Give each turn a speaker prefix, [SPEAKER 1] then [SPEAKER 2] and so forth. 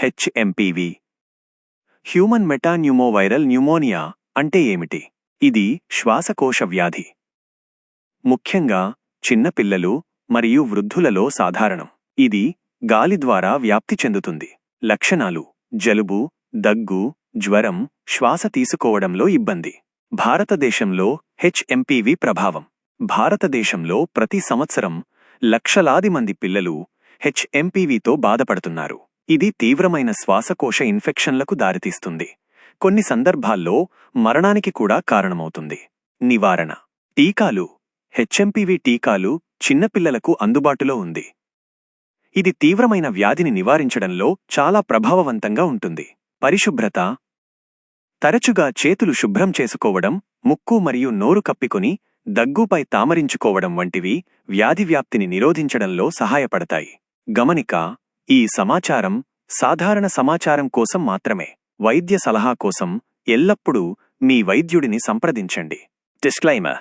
[SPEAKER 1] HMPV human మెటాన్యూమోవైరల్ pneumonia అంటే ఏమిటి? ఇది శ్వాసకోశ వ్యాధి. ముఖ్యంగా చిన్నపిల్లలు మరియు వృద్ధులలో సాధారణం. ఇది గాలి ద్వారా వ్యాప్తి చెందుతుంది. లక్షణాలు: జలుబు, దగ్గు, జ్వరం, శ్వాస తీసుకోవడంలో ఇబ్బంది. భారతదేశంలో హెచ్ఎంపీవీ ప్రభావం. భారతదేశంలో ప్రతి సంవత్సరం లక్షలాది మంది పిల్లలు హెచ్ఎంపీవీతో బాధపడుతున్నారు. ఇది తీవ్రమైన శ్వాసకోశ ఇన్ఫెక్షన్లకు దారితీస్తుంది. కొన్ని సందర్భాల్లో మరణానికి కూడా కారణమవుతుంది. నివారణ: టీకాలు. హెచ్ఎంపీవీ టీకాలు చిన్నపిల్లలకు అందుబాటులో ఉంది. ఇది తీవ్రమైన వ్యాధిని నివారించడంలో చాలా ప్రభావవంతంగా ఉంటుంది. పరిశుభ్రత: తరచుగా చేతులు శుభ్రం చేసుకోవడం, ముక్కు మరియు నోరు కప్పికొని దగ్గుపై తామరించుకోవడం వంటివి వ్యాధి వ్యాప్తిని నిరోధించడంలో సహాయపడతాయి. గమనిక: ఈ సమాచారం సాధారణ సమాచారం కోసం మాత్రమే. వైద్య సలహా కోసం ఎల్లప్పుడూ మీ వైద్యుడిని సంప్రదించండి. డిస్క్లైమర్: